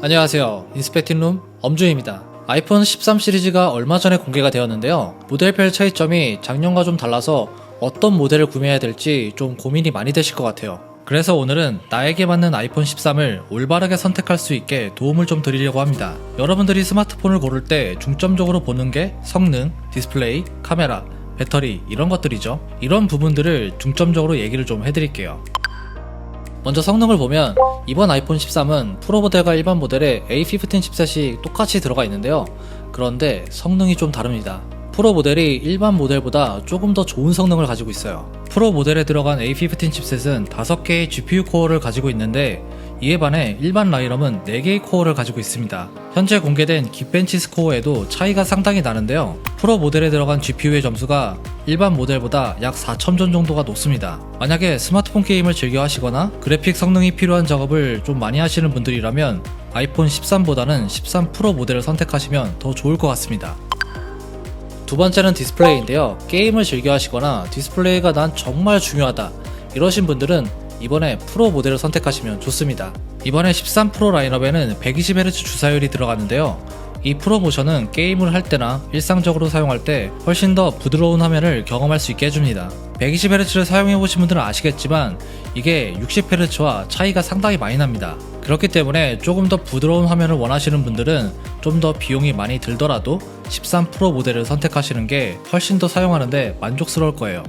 안녕하세요. 인스펙팅룸 엄준입니다. 아이폰 13 시리즈가 얼마 전에 공개가 되었는데요. 모델별 차이점이 작년과 좀 달라서 어떤 모델을 구매해야 될지 좀 고민이 많이 되실 것 같아요. 그래서 오늘은 나에게 맞는 아이폰 13을 올바르게 선택할 수 있게 도움을 좀 드리려고 합니다. 여러분들이 스마트폰을 고를 때 중점적으로 보는 게 성능, 디스플레이, 카메라, 배터리 이런 것들이죠. 이런 부분들을 중점적으로 얘기를 좀 해드릴게요. 먼저 성능을 보면 이번 아이폰 13은 프로 모델과 일반 모델에 A15 칩셋이 똑같이 들어가 있는데요. 그런데 성능이 좀 다릅니다. 프로 모델이 일반 모델보다 조금 더 좋은 성능을 가지고 있어요. 프로 모델에 들어간 A15 칩셋은 5개의 GPU 코어를 가지고 있는데 이에 반해 일반 라인업은 4개의 코어를 가지고 있습니다. 현재 공개된 긱벤치 스코어에도 차이가 상당히 나는데요. 프로 모델에 들어간 GPU의 점수가 일반 모델보다 약 4000점 정도가 높습니다. 만약에 스마트폰 게임을 즐겨 하시거나 그래픽 성능이 필요한 작업을 좀 많이 하시는 분들이라면 아이폰 13보다는 13 프로 모델을 선택하시면 더 좋을 것 같습니다. 두 번째는 디스플레이인데요. 게임을 즐겨 하시거나 디스플레이가 난 정말 중요하다 이러신 분들은 이번에 프로 모델을 선택하시면 좋습니다. 이번에 13 프로 라인업에는 120Hz 주사율이 들어가는데요. 이 프로 모션은 게임을 할 때나 일상적으로 사용할 때 훨씬 더 부드러운 화면을 경험할 수 있게 해줍니다. 120Hz를 사용해보신 분들은 아시겠지만 이게 60Hz와 차이가 상당히 많이 납니다. 그렇기 때문에 조금 더 부드러운 화면을 원하시는 분들은 좀 더 비용이 많이 들더라도 13 프로 모델을 선택하시는 게 훨씬 더 사용하는데 만족스러울 거예요.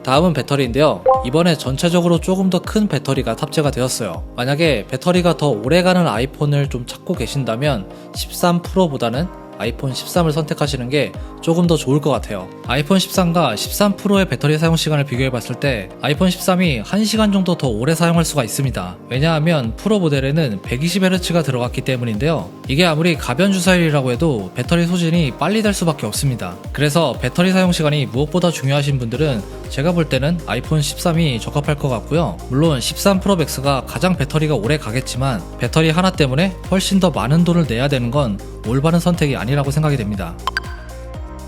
다음은 배터리인데요. 이번에 전체적으로 조금 더 큰 배터리가 탑재가 되었어요. 만약에 배터리가 더 오래가는 아이폰을 좀 찾고 계신다면 13 프로보다는 아이폰 13을 선택하시는 게 조금 더 좋을 것 같아요. 아이폰 13과 13 프로의 배터리 사용 시간을 비교해 봤을 때 아이폰 13이 1시간 정도 더 오래 사용할 수가 있습니다. 왜냐하면 프로 모델에는 120Hz가 들어갔기 때문인데요. 이게 아무리 가변 주사율이라고 해도 배터리 소진이 빨리 될 수밖에 없습니다. 그래서 배터리 사용 시간이 무엇보다 중요하신 분들은 제가 볼 때는 아이폰 13이 적합할 것 같고요. 물론 13 프로 맥스가 가장 배터리가 오래 가겠지만 배터리 하나 때문에 훨씬 더 많은 돈을 내야 되는 건 올바른 선택이 아니라고 생각이 됩니다.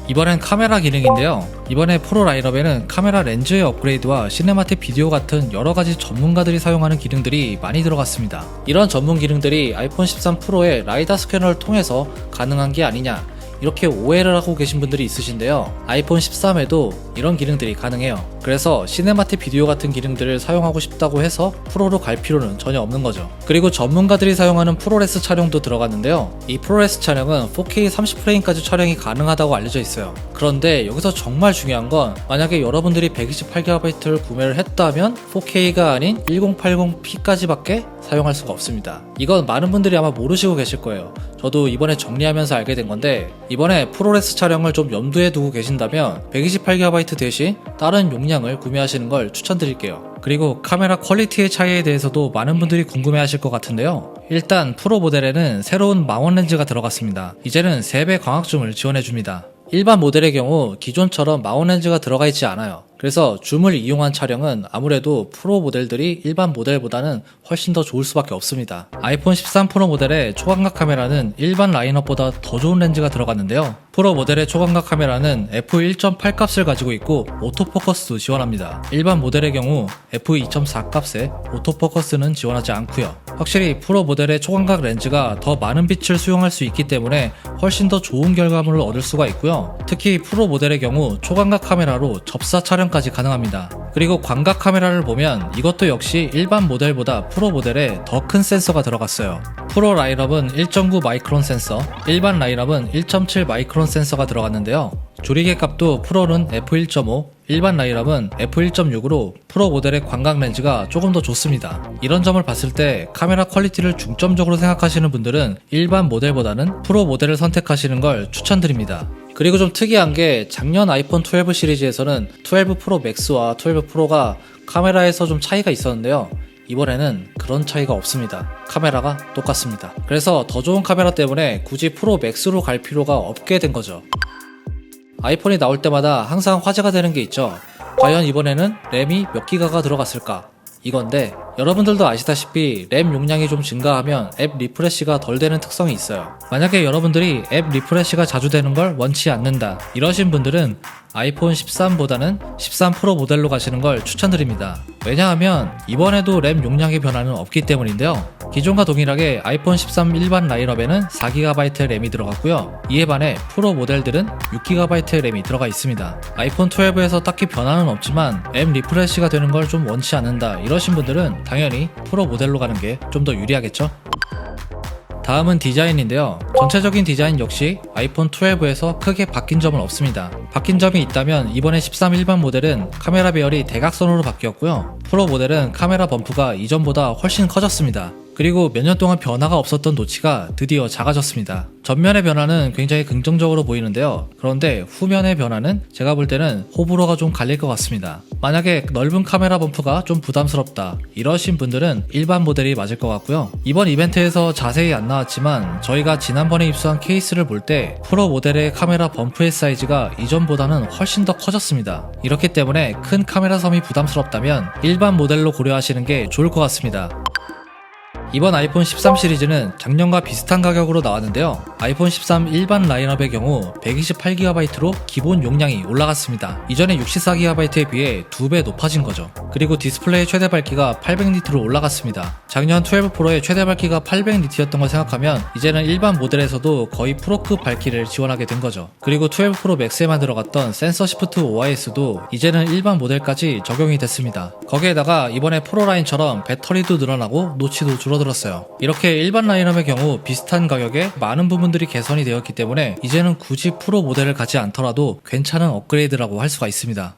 이번엔 카메라 기능인데요. 이번에 프로 라인업에는 카메라 렌즈의 업그레이드와 시네마틱 비디오 같은 여러가지 전문가들이 사용하는 기능들이 많이 들어갔습니다. 이런 전문 기능들이 아이폰 13 프로의 라이다 스캐너를 통해서 가능한 게 아니냐 이렇게 오해를 하고 계신 분들이 있으신데요. 아이폰 13에도 이런 기능들이 가능해요. 그래서 시네마틱 비디오 같은 기능들을 사용하고 싶다고 해서 프로로 갈 필요는 전혀 없는 거죠. 그리고 전문가들이 사용하는 프로레스 촬영도 들어갔는데요. 이 프로레스 촬영은 4K 30프레임까지 촬영이 가능하다고 알려져 있어요. 그런데 여기서 정말 중요한 건 만약에 여러분들이 128GB를 구매를 했다면 4K가 아닌 1080p까지밖에 사용할 수가 없습니다. 이건 많은 분들이 아마 모르시고 계실 거예요. 저도 이번에 정리하면서 알게 된 건데 이번에 프로레스 촬영을 좀 염두에 두고 계신다면 128GB 대신 다른 용량을 구매하시는 걸 추천드릴게요. 그리고 카메라 퀄리티의 차이에 대해서도 많은 분들이 궁금해 하실 것 같은데요. 일단 프로 모델에는 새로운 망원 렌즈가 들어갔습니다. 이제는 3배 광학줌을 지원해줍니다. 일반 모델의 경우 기존처럼 망원 렌즈가 들어가 있지 않아요. 그래서 줌을 이용한 촬영은 아무래도 프로 모델들이 일반 모델보다는 훨씬 더 좋을 수밖에 없습니다. 아이폰 13 프로 모델의 초광각 카메라는 일반 라인업보다 더 좋은 렌즈가 들어갔는데요. 프로 모델의 초광각 카메라는 f1.8 값을 가지고 있고 오토포커스도 지원합니다. 일반 모델의 경우 f2.4 값에 오토포커스는 지원하지 않고요. 확실히 프로 모델의 초광각 렌즈가 더 많은 빛을 수용할 수 있기 때문에 훨씬 더 좋은 결과물을 얻을 수가 있고요. 특히 프로 모델의 경우 초광각 카메라로 접사 촬영까지 가능합니다. 그리고 광각 카메라를 보면 이것도 역시 일반 모델보다 프로 모델에 더 큰 센서가 들어갔어요. 프로 라인업은 1.9 마이크론 센서, 일반 라인업은 1.7 마이크론 센서가 들어갔는데요. 조리개 값도 프로는 f1.5, 일반 라인업은 f1.6으로 프로 모델의 광각 렌즈가 조금 더 좋습니다. 이런 점을 봤을 때 카메라 퀄리티를 중점적으로 생각하시는 분들은 일반 모델보다는 프로 모델을 선택하시는 걸 추천드립니다. 그리고 좀 특이한 게 작년 아이폰 12 시리즈에서는 12 프로 맥스와 12 프로가 카메라에서 좀 차이가 있었는데요. 이번에는 그런 차이가 없습니다. 카메라가 똑같습니다. 그래서 더 좋은 카메라 때문에 굳이 프로 맥스로 갈 필요가 없게 된 거죠. 아이폰이 나올 때마다 항상 화제가 되는 게 있죠. 과연 이번에는 램이 몇 기가가 들어갔을까? 이건데 여러분들도 아시다시피 램 용량이 좀 증가하면 앱 리프레시가 덜 되는 특성이 있어요. 만약에 여러분들이 앱 리프레시가 자주 되는 걸 원치 않는다 이러신 분들은 아이폰 13보다는 13 프로 모델로 가시는 걸 추천드립니다. 왜냐하면 이번에도 램 용량의 변화는 없기 때문인데요. 기존과 동일하게 아이폰 13 일반 라인업에는 4GB 램이 들어갔고요. 이에 반해 프로 모델들은 6GB 램이 들어가 있습니다. 아이폰 12에서 딱히 변화는 없지만 앱 리프레시가 되는 걸 좀 원치 않는다 이러신 분들은 당연히 프로 모델로 가는 게 좀 더 유리하겠죠? 다음은 디자인인데요. 전체적인 디자인 역시 아이폰 12에서 크게 바뀐 점은 없습니다. 바뀐 점이 있다면 이번에 13 일반 모델은 카메라 배열이 대각선으로 바뀌었고요. 프로 모델은 카메라 범프가 이전보다 훨씬 커졌습니다. 그리고 몇 년 동안 변화가 없었던 노치가 드디어 작아졌습니다. 전면의 변화는 굉장히 긍정적으로 보이는데요. 그런데 후면의 변화는 제가 볼 때는 호불호가 좀 갈릴 것 같습니다. 만약에 넓은 카메라 범프가 좀 부담스럽다 이러신 분들은 일반 모델이 맞을 것 같고요. 이번 이벤트에서 자세히 안 나왔지만 저희가 지난번에 입수한 케이스를 볼 때 프로 모델의 카메라 범프의 사이즈가 이전보다는 훨씬 더 커졌습니다. 이렇기 때문에 큰 카메라 섬이 부담스럽다면 일반 모델로 고려하시는 게 좋을 것 같습니다. 이번 아이폰 13 시리즈는 작년과 비슷한 가격으로 나왔는데요. 아이폰 13 일반 라인업의 경우 128GB로 기본 용량이 올라갔습니다. 이전에 64GB에 비해 2배 높아진 거죠. 그리고 디스플레이 최대 밝기가 800니트로 올라갔습니다. 작년 12 프로의 최대 밝기가 800니트였던 걸 생각하면 이제는 일반 모델에서도 거의 프로급 밝기를 지원하게 된 거죠. 그리고 12 프로 맥스에만 들어갔던 센서 시프트 OIS도 이제는 일반 모델까지 적용이 됐습니다. 거기에다가 이번에 프로 라인처럼 배터리도 늘어나고 노치도 줄어들었어요. 이렇게 일반 라인업의 경우 비슷한 가격에 많은 부분들이 개선이 되었기 때문에 이제는 굳이 프로 모델을 가지 않더라도 괜찮은 업그레이드라고 할 수가 있습니다.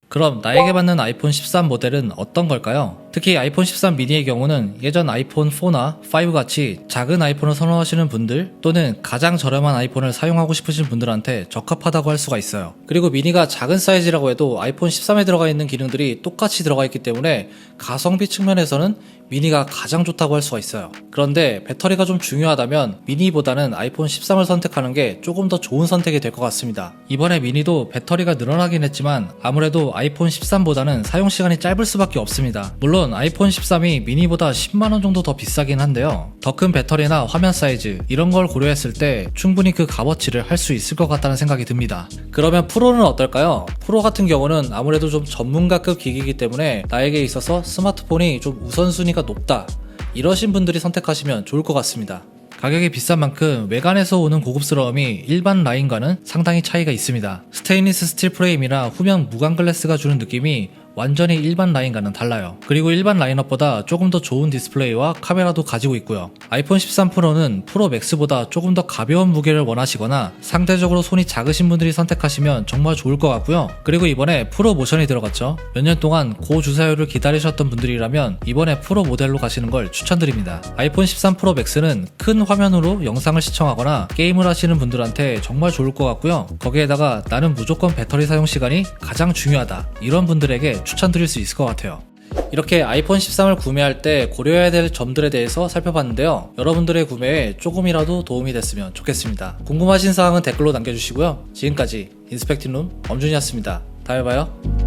그럼 나에게 맞는 아이폰 13 모델은 어떤 걸까요? 특히 아이폰 13 미니의 경우는 예전 아이폰 4나 5 같이 작은 아이폰을 선호하시는 분들 또는 가장 저렴한 아이폰을 사용하고 싶으신 분들한테 적합하다고 할 수가 있어요. 그리고 미니가 작은 사이즈라고 해도 아이폰 13에 들어가 있는 기능들이 똑같이 들어가 있기 때문에 가성비 측면에서는 미니가 가장 좋다고 할 수가 있어요. 그런데 배터리가 좀 중요하다면 미니보다는 아이폰 13을 선택하는 게 조금 더 좋은 선택이 될 것 같습니다. 이번에 미니도 배터리가 늘어나긴 했지만 아무래도 아이폰 13보다는 사용시간이 짧을 수밖에 없습니다. 물론 아이폰 13이 미니보다 10만원 정도 더 비싸긴 한데요. 더 큰 배터리나 화면 사이즈 이런 걸 고려했을 때 충분히 그 값어치를 할 수 있을 것 같다는 생각이 듭니다. 그러면 프로는 어떨까요? 프로 같은 경우는 아무래도 좀 전문가급 기기이기 때문에 나에게 있어서 스마트폰이 좀 우선순위가 높다 이러신 분들이 선택하시면 좋을 것 같습니다. 가격이 비싼 만큼 외관에서 오는 고급스러움이 일반 라인과는 상당히 차이가 있습니다. 스테인리스 스틸 프레임이나 후면 무광 글래스가 주는 느낌이 완전히 일반 라인과는 달라요. 그리고 일반 라인업보다 조금 더 좋은 디스플레이와 카메라도 가지고 있고요. 아이폰 13 프로는 프로 맥스보다 조금 더 가벼운 무게를 원하시거나 상대적으로 손이 작으신 분들이 선택하시면 정말 좋을 것 같고요. 그리고 이번에 프로 모션이 들어갔죠. 몇 년 동안 고주사율을 기다리셨던 분들이라면 이번에 프로 모델로 가시는 걸 추천드립니다. 아이폰 13 프로 맥스는 큰 화면으로 영상을 시청하거나 게임을 하시는 분들한테 정말 좋을 것 같고요. 거기에다가 나는 무조건 배터리 사용 시간이 가장 중요하다 이런 분들에게 추천드릴 수 있을 것 같아요. 이렇게 아이폰 13을 구매할 때 고려해야 될 점들에 대해서 살펴봤는데요. 여러분들의 구매에 조금이라도 도움이 됐으면 좋겠습니다. 궁금하신 사항은 댓글로 남겨주시고요. 지금까지 인스펙팅룸 엄준이었습니다. 다음에 봐요.